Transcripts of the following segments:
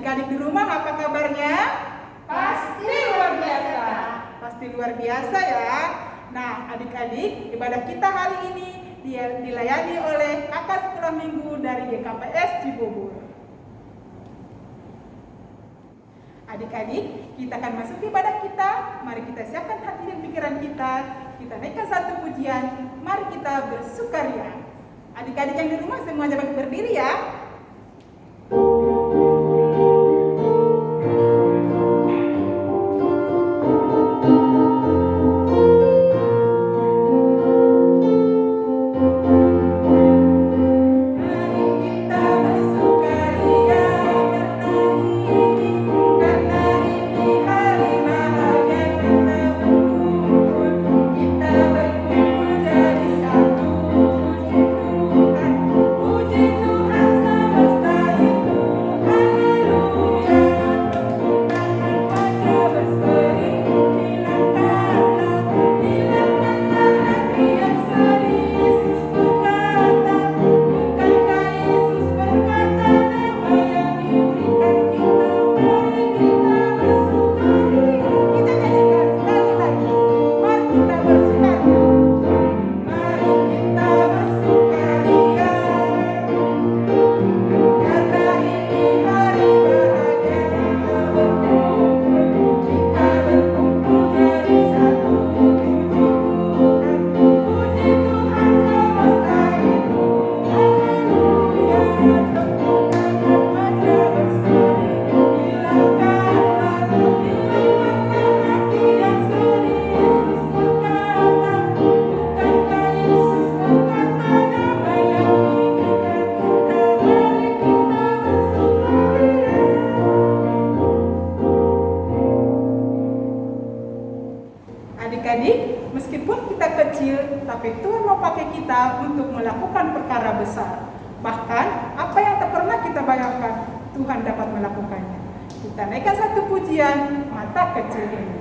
Adik-adik di rumah apa kabarnya? Pasti luar biasa. Pasti luar biasa ya. Nah, adik-adik, ibadah kita hari ini dilayani oleh kakak sekolah minggu dari GKPS Cibubur. Adik-adik, kita akan masuk ibadah kita. Mari kita siapkan hati dan pikiran kita. Kita naikkan satu pujian. Mari kita bersukaria. Adik-adik yang di rumah semua jangan berdiri ya. Adik-adik, meskipun kita kecil, tapi Tuhan mau pakai kita untuk melakukan perkara besar. Bahkan, apa yang tak pernah kita bayangkan, Tuhan dapat melakukannya. Kita naikkan satu pujian, mata kecil ini.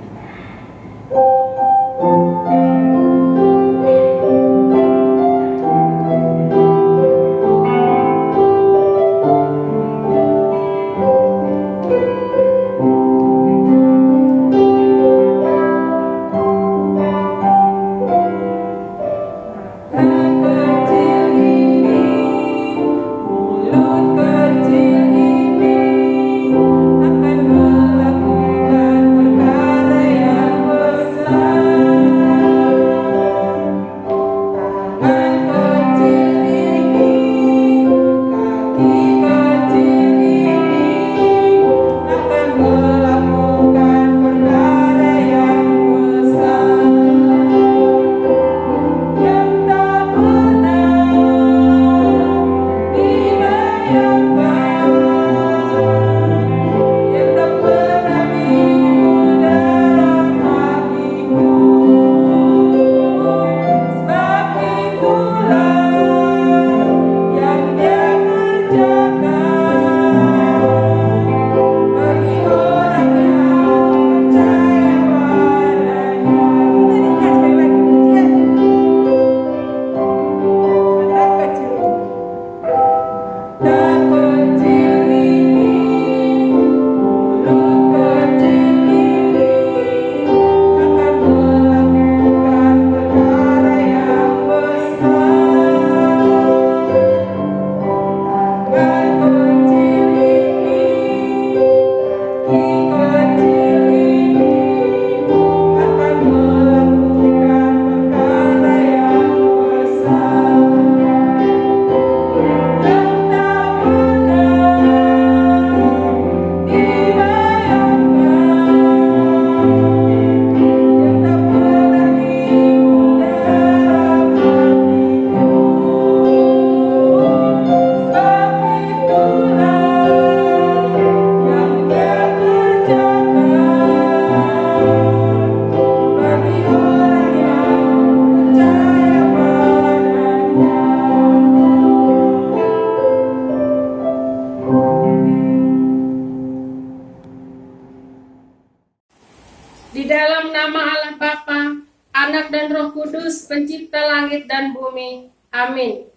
Di dalam nama Allah Bapa, Anak dan Roh Kudus, Pencipta langit dan bumi. Amin.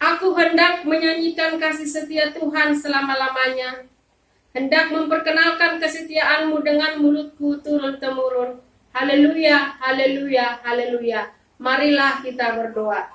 Aku hendak menyanyikan kasih setia Tuhan selama-lamanya, hendak memperkenalkan kesetiaan-Mu dengan mulutku turun-temurun. Haleluya, haleluya, haleluya. Marilah kita berdoa.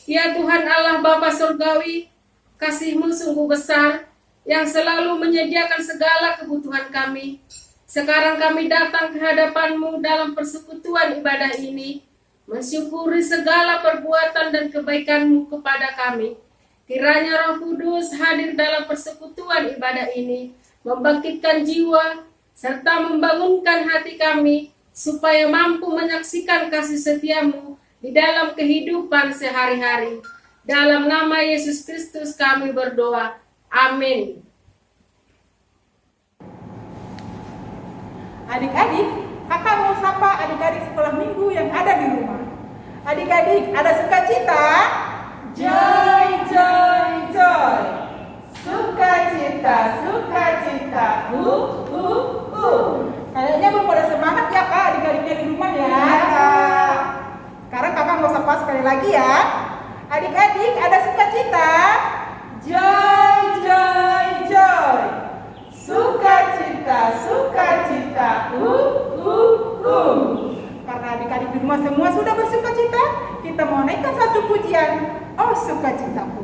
Ya Tuhan Allah Bapa Surgawi, kasih-Mu sungguh besar yang selalu menyediakan segala kebutuhan kami. Sekarang kami datang ke hadapan-Mu dalam persekutuan ibadah ini, mensyukuri segala perbuatan dan kebaikan-Mu kepada kami. Kiranya Roh Kudus hadir dalam persekutuan ibadah ini, membangkitkan jiwa, serta membangunkan hati kami, supaya mampu menyaksikan kasih setia-Mu di dalam kehidupan sehari-hari. Dalam nama Yesus Kristus kami berdoa. Amin. Adik-adik, kakak mau sapa adik-adik sekolah minggu yang ada di rumah. Adik-adik, ada sukacita? Joy, joy, joy. Sukacita, sukacita. Kayaknya belum pada semangat ya kak, adik-adiknya di rumah ya. Kak. Sekarang kakak mau sapa sekali lagi ya. Adik-adik, ada sukacita? Joy, joy, joy. Sukacita, sukacita. Karena adik-adik di rumah semua sudah bersukacita, kita mau naikkan satu pujian. Oh, sukacitaku.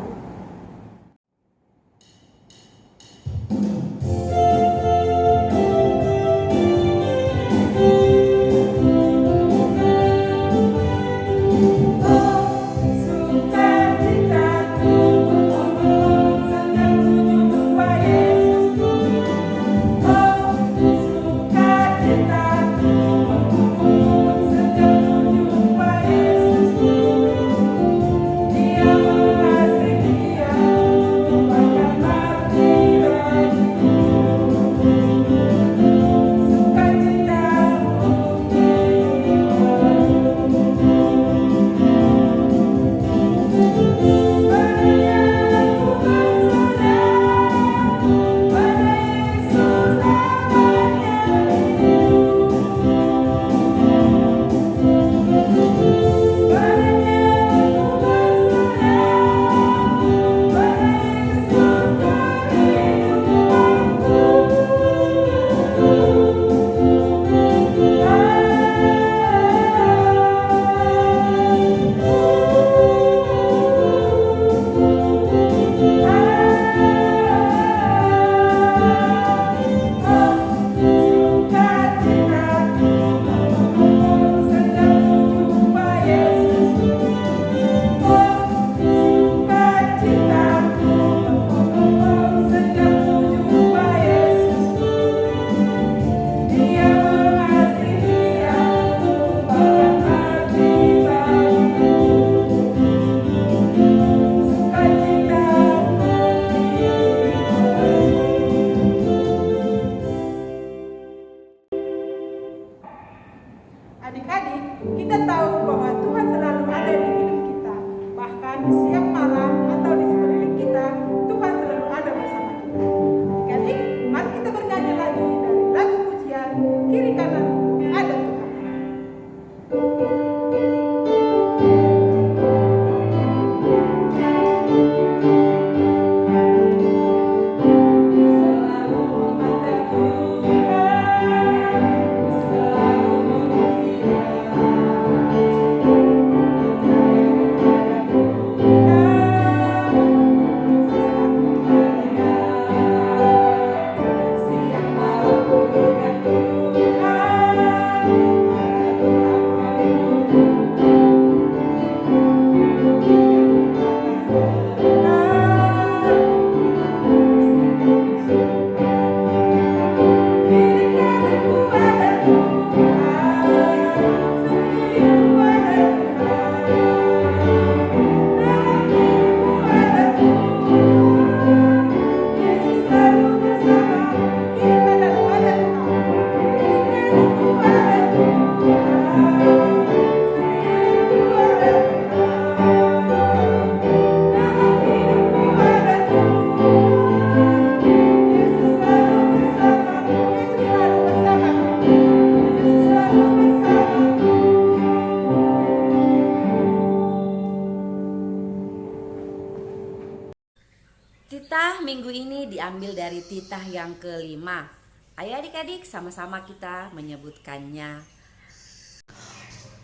minggu ini diambil dari titah yang kelima. Ayo adik-adik sama-sama kita menyebutkannya.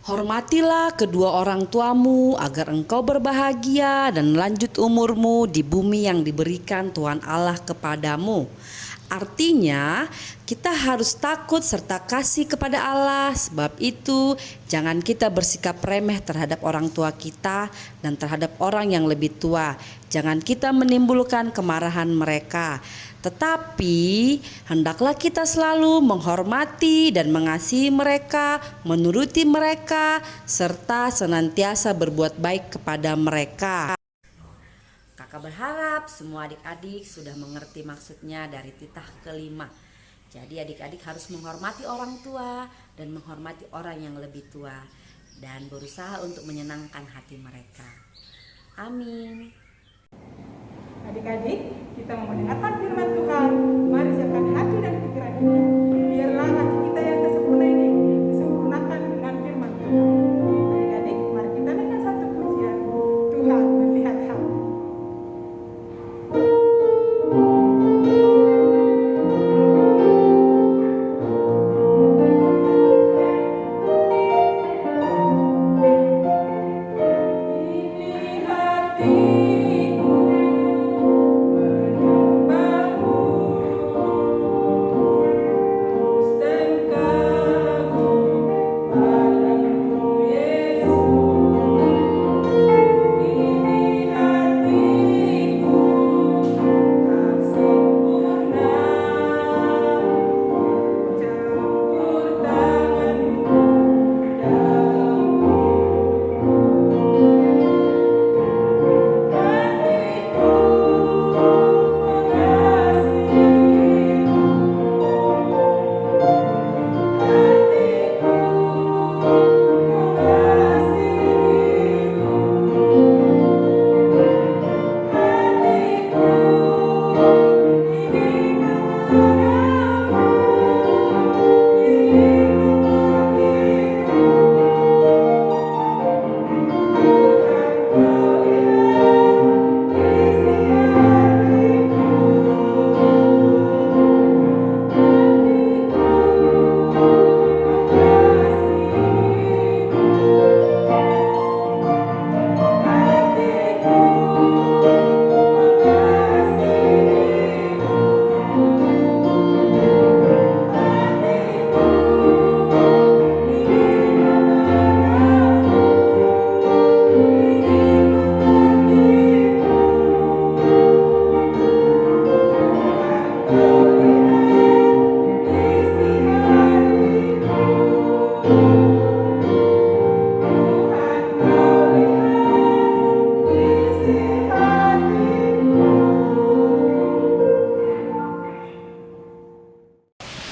Hormatilah kedua orang tuamu agar engkau berbahagia dan lanjut umurmu di bumi yang diberikan Tuhan Allah kepadamu. Artinya kita harus takut serta kasih kepada Allah. Sebab itu jangan kita bersikap remeh terhadap orang tua kita dan terhadap orang yang lebih tua. Jangan kita menimbulkan kemarahan mereka. Tetapi hendaklah kita selalu menghormati dan mengasihi mereka, menuruti mereka, serta senantiasa berbuat baik kepada mereka. Kakak berharap semua adik-adik sudah mengerti maksudnya dari titah kelima. Jadi adik-adik harus menghormati orang tua dan menghormati orang yang lebih tua dan berusaha untuk menyenangkan hati mereka. Amin. Adik-adik, kita mau mendengarkan firman Tuhan. Mari siapkan hati dan pikiran kita. Biarlah hati kita yang tak sempurna ini disempurnakan dengan firman Tuhan. Adik-adik, mari kita naikkan satu pujian. Tuhan melihat hati.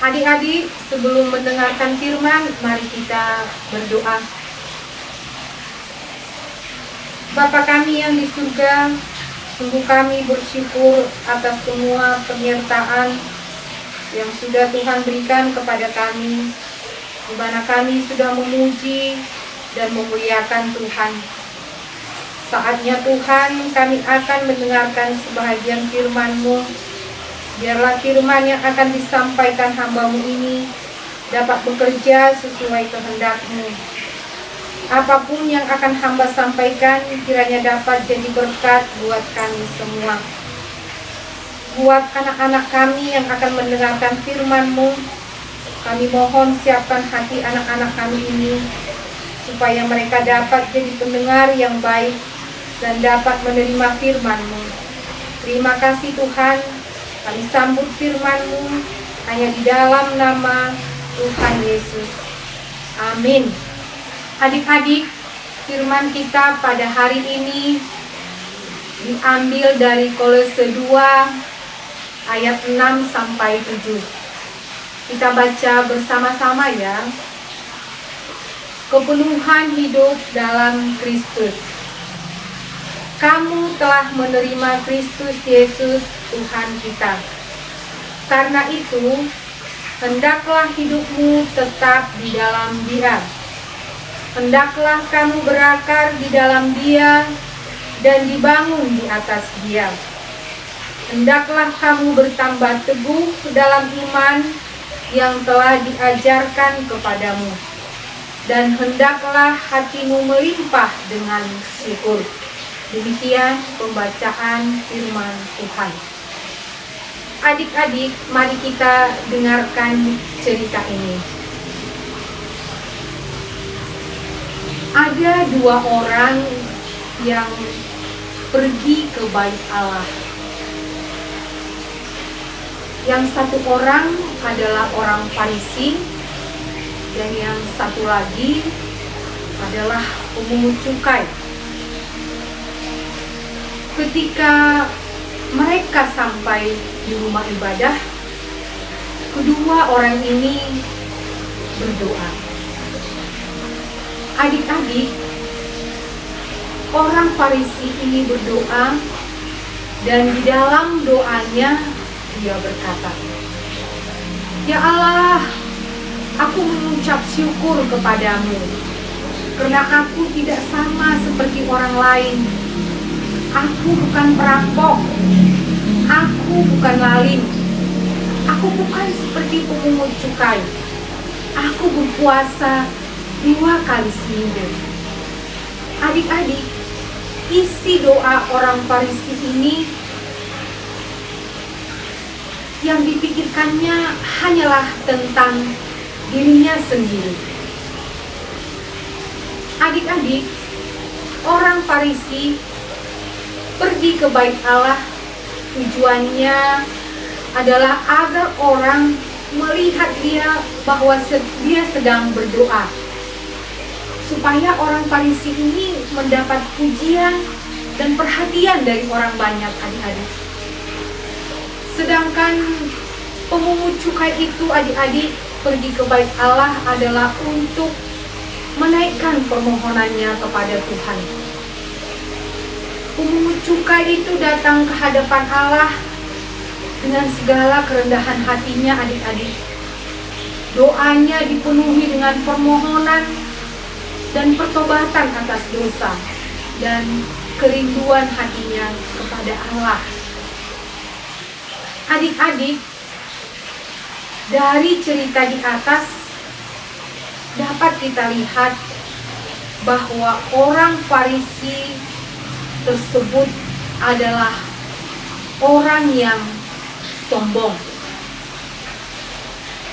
Adik-adik, sebelum mendengarkan firman, mari kita berdoa. Bapa kami yang di surga, sungguh kami bersyukur atas semua penyertaan yang sudah Tuhan berikan kepada kami, di mana kami sudah memuji dan memuliakan Tuhan. Saatnya Tuhan, kami akan mendengarkan sebahagian firman-Mu. Biarlah firman yang akan disampaikan hamba-Mu ini dapat bekerja sesuai kehendak-Mu. Apapun yang akan hamba sampaikan kiranya dapat jadi berkat buat kami semua. Buat anak-anak kami yang akan mendengarkan firman-Mu, kami mohon siapkan hati anak-anak kami ini supaya mereka dapat jadi pendengar yang baik dan dapat menerima firman-Mu. Terima kasih Tuhan, kami sambut firman-Mu hanya di dalam nama Tuhan Yesus. Amin. Adik-adik, firman kita pada hari ini diambil dari Kolose 2 ayat 6 sampai 7. Kita baca bersama-sama ya. Kepenuhan hidup dalam Kristus. Kamu telah menerima Kristus Yesus Tuhan kita. Karena itu, hendaklah hidupmu tetap di dalam Dia. Hendaklah kamu berakar di dalam Dia dan dibangun di atas Dia. hendaklah kamu bertambah teguh dalam iman yang telah diajarkan kepadamu, dan hendaklah hatimu melimpah dengan syukur. Demikian pembacaan firman Tuhan. Adik-adik, mari kita dengarkan cerita ini. Ada dua orang yang pergi ke bait Allah. Yang satu orang adalah orang Farisi, dan yang satu lagi adalah pemungut cukai. Ketika mereka sampai di rumah ibadah, kedua orang ini berdoa. Adik-adik, orang Farisi ini berdoa, dan di dalam doanya dia berkata, "Ya Allah, aku mengucap syukur kepadamu, karena aku tidak sama seperti orang lain. Aku bukan perampok, aku bukan lalim, aku bukan seperti pemungut cukai. Aku berpuasa 2 kali seminggu." Adik-adik, isi doa orang Farisi ini yang dipikirkannya hanyalah tentang dirinya sendiri. Adik-adik, orang Farisi pergi ke bait Allah, tujuannya adalah agar orang melihat dia bahwa dia sedang berdoa, supaya orang Farisi ini mendapat pujian dan perhatian dari orang banyak, adik-adik. Sedangkan pemungut cukai itu, adik-adik, pergi ke bait Allah adalah untuk menaikkan permohonannya kepada Tuhan. Pemungut cukai itu datang ke hadapan Allah dengan segala kerendahan hatinya, adik-adik. Doanya dipenuhi dengan permohonan dan pertobatan atas dosa dan kerinduan hatinya kepada Allah. Adik-adik, dari cerita di atas dapat kita lihat bahwa orang Farisi tersebut adalah orang yang sombong,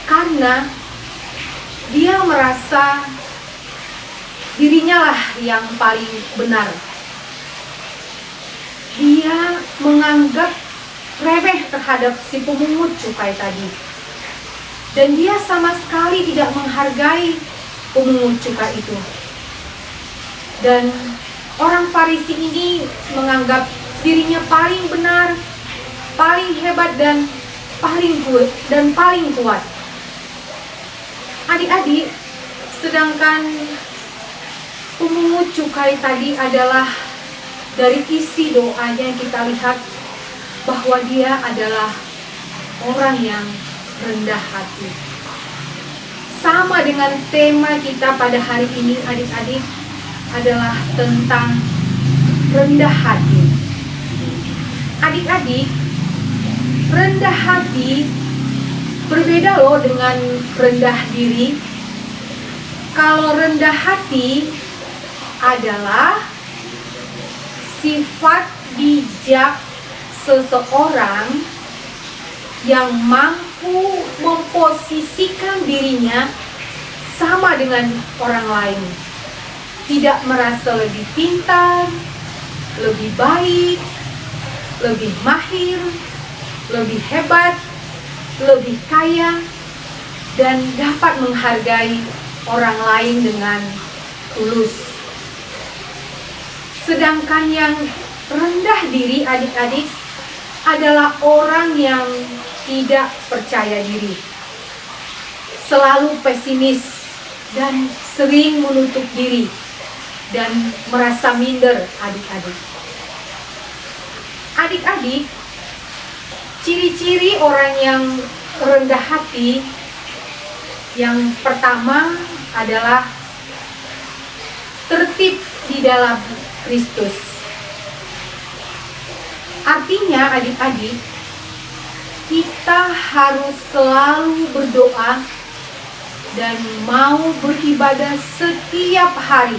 karena dia merasa dirinya lah yang paling benar. Dia menganggap remeh terhadap si pemungut cukai tadi, dan dia sama sekali tidak menghargai pemungut cukai itu. Dan orang Farisi ini menganggap dirinya paling benar, paling hebat, dan paling kuat. Adik-adik, sedangkan pemungut cukai tadi adalah dari isi doanya kita lihat bahwa dia adalah orang yang rendah hati. Sama dengan tema kita pada hari ini, adik-adik, adalah tentang rendah hati. Adik-adik, rendah hati berbeda loh dengan rendah diri. Kalau rendah hati adalah sifat bijak seseorang yang mampu memposisikan dirinya sama dengan orang lain, tidak merasa lebih pintar, lebih baik, lebih mahir, lebih hebat, lebih kaya, dan dapat menghargai orang lain dengan tulus. Sedangkan yang rendah diri, adik-adik, adalah orang yang tidak percaya diri, selalu pesimis, dan sering menutup diri dan merasa minder, adik-adik. Adik-adik, ciri-ciri orang yang rendah hati yang pertama adalah tertib di dalam Kristus. Artinya, adik-adik, kita harus selalu berdoa dan mau beribadah setiap hari.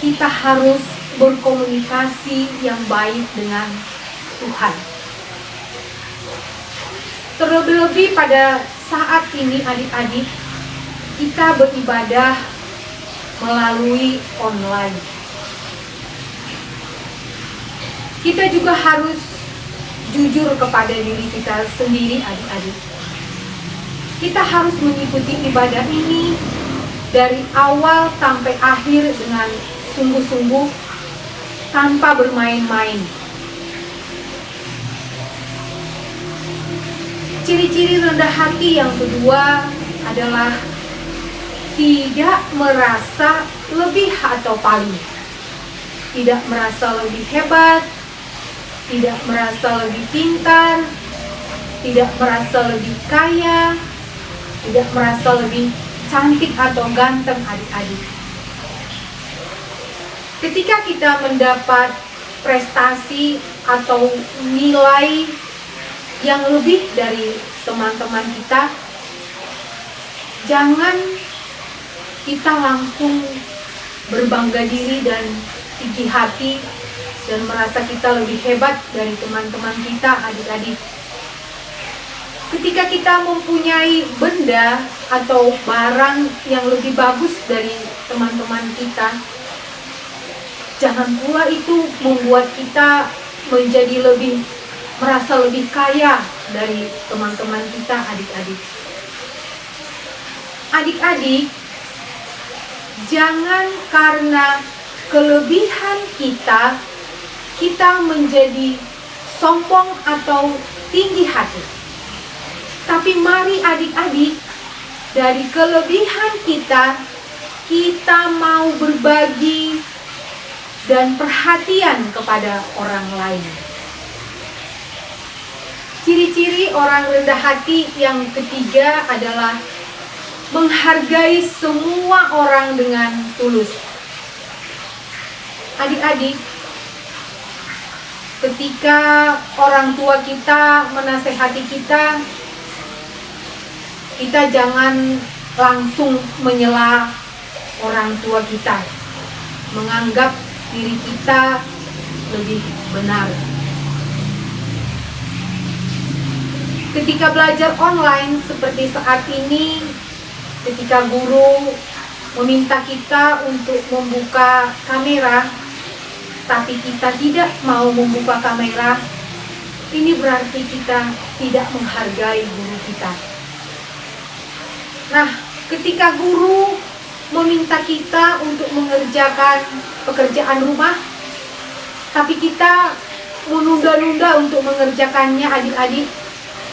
Kita harus berkomunikasi yang baik dengan Tuhan. Terlebih-lebih pada saat ini adik-adik, kita beribadah melalui online. Kita juga harus jujur kepada diri kita sendiri adik-adik. Kita harus mengikuti ibadah ini dari awal sampai akhir dengan sungguh-sungguh tanpa bermain-main. Ciri-ciri rendah hati yang kedua adalah tidak merasa lebih atau paling. Tidak merasa lebih hebat, tidak merasa lebih pintar, tidak merasa lebih kaya, tidak merasa lebih cantik atau ganteng adik-adik. Ketika kita mendapat prestasi atau nilai yang lebih dari teman-teman kita, jangan kita langsung berbangga diri dan tinggi hati dan merasa kita lebih hebat dari teman-teman kita adik-adik. Ketika kita mempunyai benda atau barang yang lebih bagus dari teman-teman kita, jangan pula itu membuat kita menjadi merasa lebih kaya dari teman-teman kita adik-adik. Adik-adik, jangan karena kelebihan kita menjadi sombong atau tinggi hati. Tapi mari adik-adik, dari kelebihan kita mau berbagi dan perhatian kepada orang lain. Ciri-ciri orang rendah hati yang ketiga adalah menghargai semua orang dengan tulus. Adik-adik, ketika orang tua kita menasehati kita jangan langsung menyela orang tua kita, menganggap diri kita lebih benar. Ketika belajar online seperti saat ini, ketika guru meminta kita untuk membuka kamera, tapi kita tidak mau membuka kamera, ini berarti kita tidak menghargai guru kita. Nah, ketika guru meminta kita untuk mengerjakan pekerjaan rumah, tapi kita menunda-nunda untuk mengerjakannya adik-adik,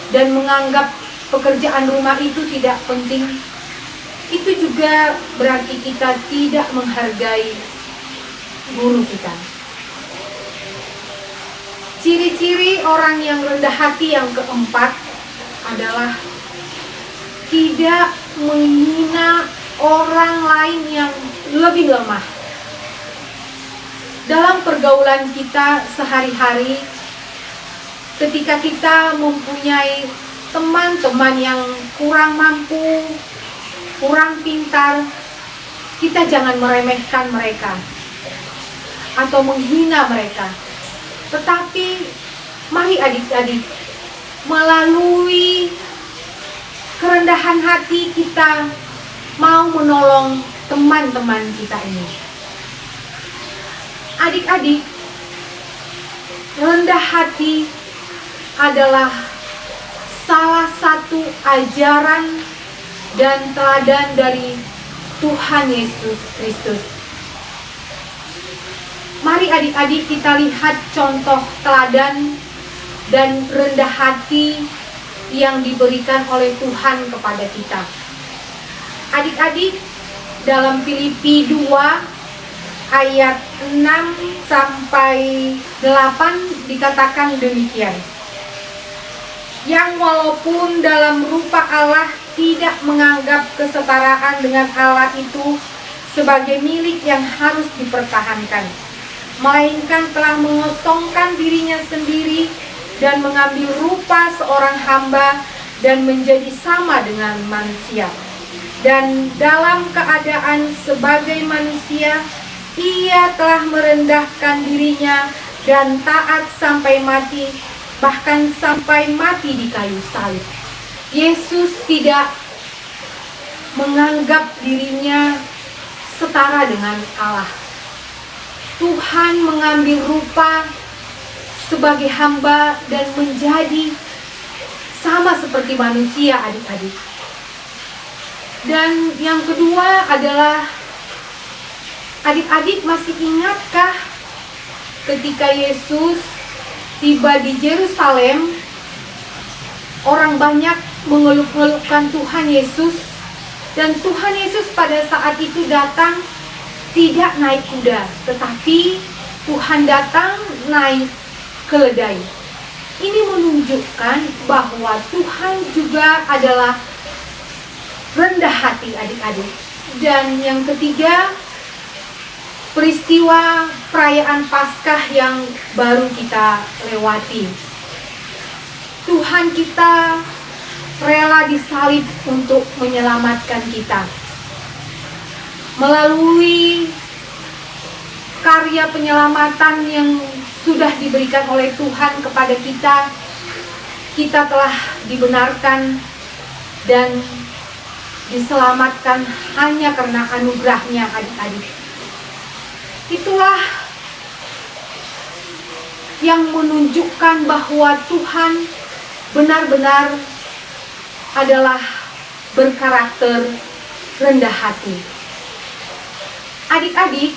dan menganggap pekerjaan rumah itu tidak penting, itu juga berarti kita tidak menghargai guru kita. Ciri-ciri orang yang rendah hati yang keempat adalah tidak menghina orang lain yang lebih lemah. Dalam pergaulan kita sehari-hari, ketika kita mempunyai teman-teman yang kurang mampu, kurang pintar, kita jangan meremehkan mereka atau menghina mereka. Tetapi mari adik-adik, melalui kerendahan hati kita mau menolong teman-teman kita ini. Adik-adik, rendah hati adalah salah satu ajaran dan teladan dari Tuhan Yesus Kristus. Mari adik-adik kita lihat contoh teladan dan rendah hati yang diberikan oleh Tuhan kepada kita. Adik-adik, dalam Filipi 2 ayat 6 sampai 8 dikatakan demikian. Yang walaupun dalam rupa Allah tidak menganggap kesetaraan dengan Allah itu sebagai milik yang harus dipertahankan, melainkan telah mengosongkan dirinya sendiri dan mengambil rupa seorang hamba dan menjadi sama dengan manusia. Dan dalam keadaan sebagai manusia, ia telah merendahkan dirinya dan taat sampai mati, bahkan sampai mati di kayu salib. Yesus tidak menganggap dirinya setara dengan Allah. Tuhan mengambil rupa sebagai hamba dan menjadi sama seperti manusia, adik-adik. Dan yang kedua adalah, adik-adik masih ingatkah ketika Yesus tiba di Yerusalem, orang banyak mengeluh-ngeluhkan Tuhan Yesus, dan Tuhan Yesus pada saat itu datang tidak naik kuda, tetapi Tuhan datang naik keledai. Ini menunjukkan bahwa Tuhan juga adalah rendah hati, adik-adik. Dan yang ketiga, peristiwa perayaan Paskah yang baru kita lewati. Tuhan kita rela disalib untuk menyelamatkan kita. Melalui karya penyelamatan yang sudah diberikan oleh Tuhan kepada kita, kita telah dibenarkan dan diselamatkan hanya karena anugerahnya, adik-adik. Itulah yang menunjukkan bahwa Tuhan benar-benar adalah berkarakter rendah hati. Adik-adik,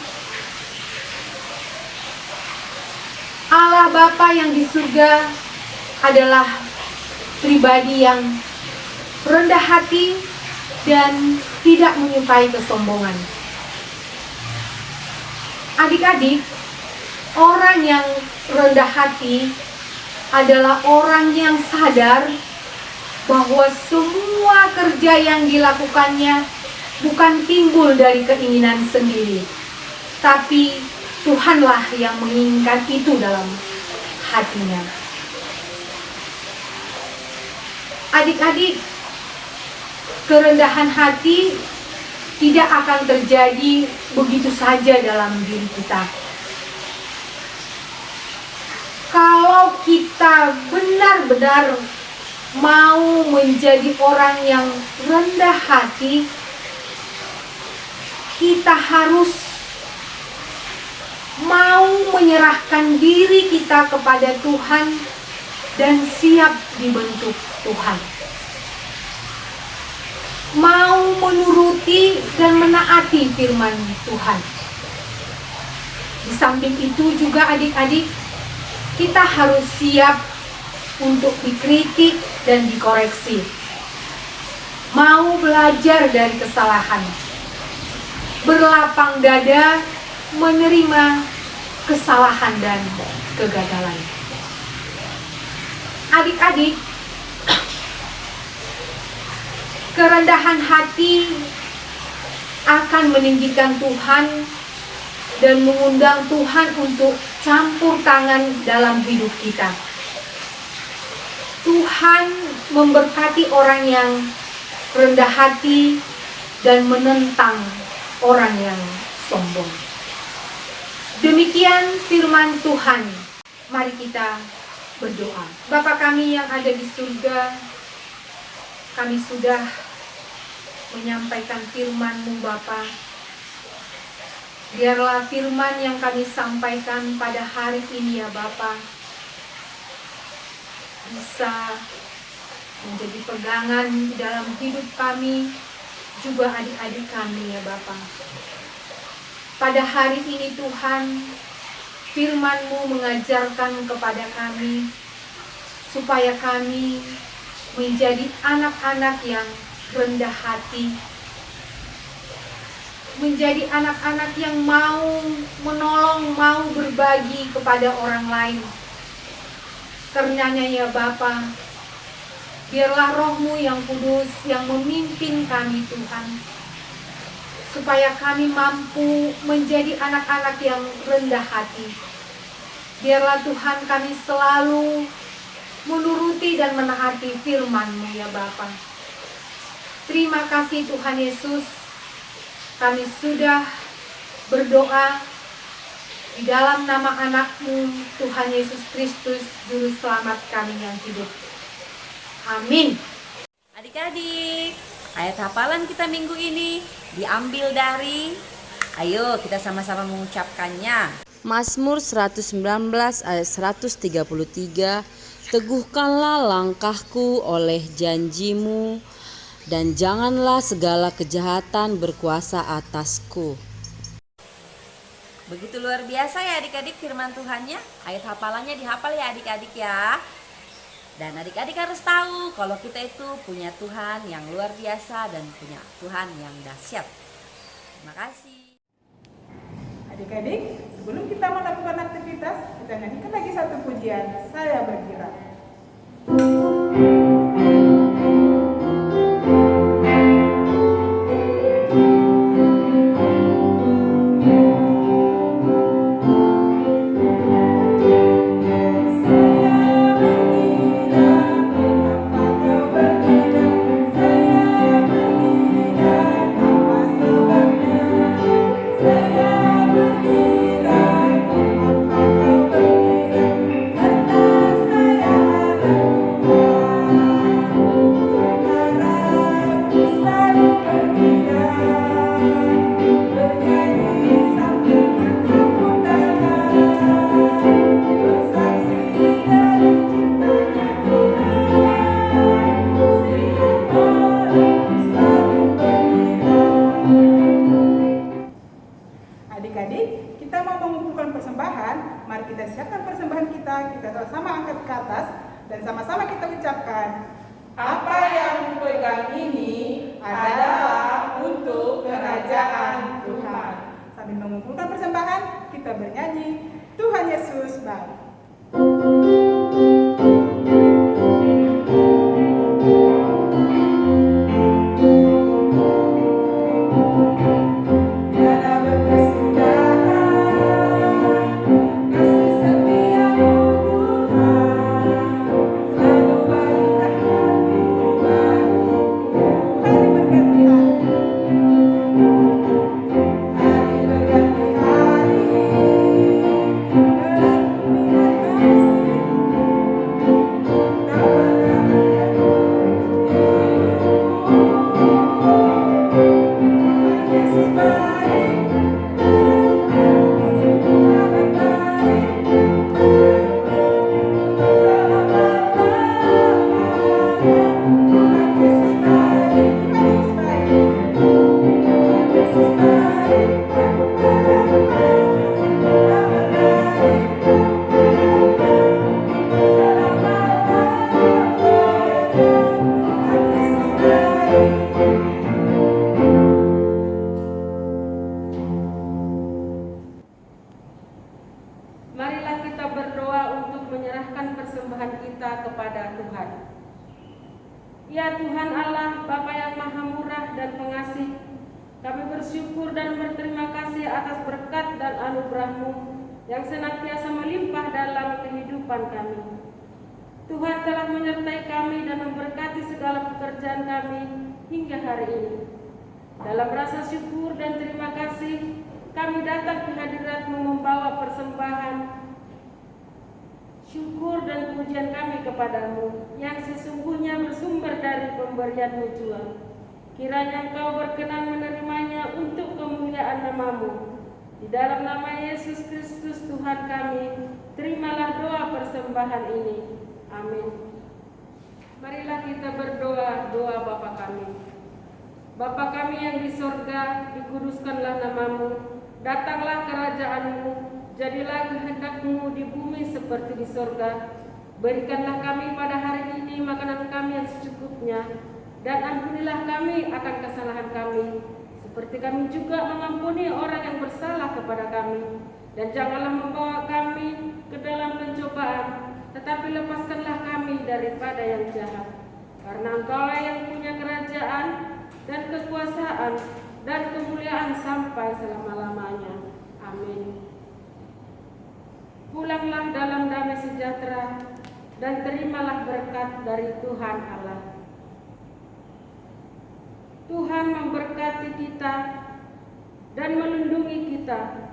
Allah Bapa yang di surga adalah pribadi yang rendah hati dan tidak menyukai kesombongan. Adik-adik, orang yang rendah hati adalah orang yang sadar bahwa semua kerja yang dilakukannya bukan timbul dari keinginan sendiri, tapi Tuhanlah yang menginginkan itu dalam hatinya. Adik-adik, kerendahan hati tidak akan terjadi begitu saja dalam diri kita. Kalau kita benar-benar mau menjadi orang yang rendah hati, kita harus mau menyerahkan diri kita kepada Tuhan dan siap dibentuk Tuhan. Mau menuruti dan menaati firman Tuhan. Di samping itu juga adik-adik, kita harus siap untuk dikritik dan dikoreksi. Mau belajar dari kesalahan. Berlapang dada menerima kesalahan dan kegagalan. Adik-adik, kerendahan hati akan meninggikan Tuhan dan mengundang Tuhan untuk campur tangan dalam hidup kita. Tuhan memberkati orang yang rendah hati dan menentang orang yang sombong. Demikian firman Tuhan. Mari kita berdoa. Bapa kami yang ada di surga, kami sudah menyampaikan firman-Mu Bapa. Biarlah firman yang kami sampaikan pada hari ini ya Bapa, bisa menjadi pegangan di dalam hidup kami, juga adik-adik kami ya Bapa. Pada hari ini Tuhan, firman-Mu mengajarkan kepada kami, supaya kami menjadi anak-anak yang rendah hati, menjadi anak-anak yang mau menolong, mau berbagi kepada orang lain. Karenanya ya Bapa, biarlah Roh-Mu yang kudus yang memimpin kami Tuhan, supaya kami mampu menjadi anak-anak yang rendah hati. Biarlah Tuhan kami selalu menuruti dan menaati firman-Mu ya Bapa. Terima kasih Tuhan Yesus, kami sudah berdoa di dalam nama anak-Mu Tuhan Yesus Kristus, Juru Selamat kami yang hidup. Amin. Adik-adik, ayat hafalan kita minggu ini diambil dari, ayo kita sama-sama mengucapkannya. Mazmur 119 ayat 133, teguhkanlah langkahku oleh janjimu, dan janganlah segala kejahatan berkuasa atasku. Begitu luar biasa ya adik-adik firman Tuhannya. Ayat hafalannya dihafal ya adik-adik ya. Dan adik-adik harus tahu kalau kita itu punya Tuhan yang luar biasa dan punya Tuhan yang dahsyat. Terima kasih. Adik-adik, sebelum kita melakukan aktivitas, kita nyanyikan lagi satu pujian, Saya Bergerak. Adik-adik, kita mau mengumpulkan persembahan. Mari kita siapkan persembahan kita sama-sama angkat ke atas dan sama-sama kita ucapkan, apa yang kupegang ini adalah untuk kerajaan Tuhan. Sambil mengumpulkan persembahan, kita bernyanyi, Tuhan Yesus baik. Marilah kita berdoa untuk menyerahkan persembahan kita kepada Tuhan. Ya Tuhan Allah, Bapa yang Maha Murah dan Pengasih, kami bersyukur dan berterima kasih atas berkat dan anugerah-Mu yang senantiasa melimpah dalam kehidupan kami. Tuhan telah menyertai kami dan memberkati segala pekerjaan kami hingga hari ini. Dalam rasa syukur dan terima kasih, kami datang ke hadirat-Mu membawa persembahan syukur dan pujian kami kepadamu yang sesungguhnya bersumber dari pemberian-Mu jua. Kiranya Engkau berkenan menerimanya untuk kemuliaan nama-Mu. Di dalam nama Yesus Kristus Tuhan kami, terimalah doa persembahan ini. Amin. Marilah kita berdoa doa Bapa kami. Bapa kami yang di sorga, dikuduskanlah nama-Mu. Datanglah kerajaan-Mu, jadilah kehendak-Mu di bumi seperti di sorga. Berikanlah kami pada hari ini makanan kami yang secukupnya, dan ampunilah kami akan kesalahan kami, seperti kami juga mengampuni orang yang bersalah kepada kami. Dan janganlah membawa kami ke dalam pencobaan, tetapi lepaskanlah kami daripada yang jahat. Karena Engkaulah yang punya kerajaan dan kekuasaan dan kemuliaan sampai selama-lamanya. Amin. Pulanglah dalam damai sejahtera dan terimalah berkat dari Tuhan Allah. Tuhan memberkati kita dan melindungi kita.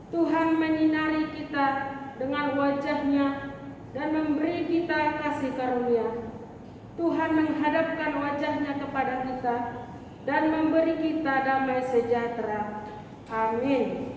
Tuhan menyinari kita dengan wajah-Nya dan memberi kita kasih karunia. Tuhan menghadapkan wajah-Nya kepada kita dan memberi kita damai sejahtera. Amin.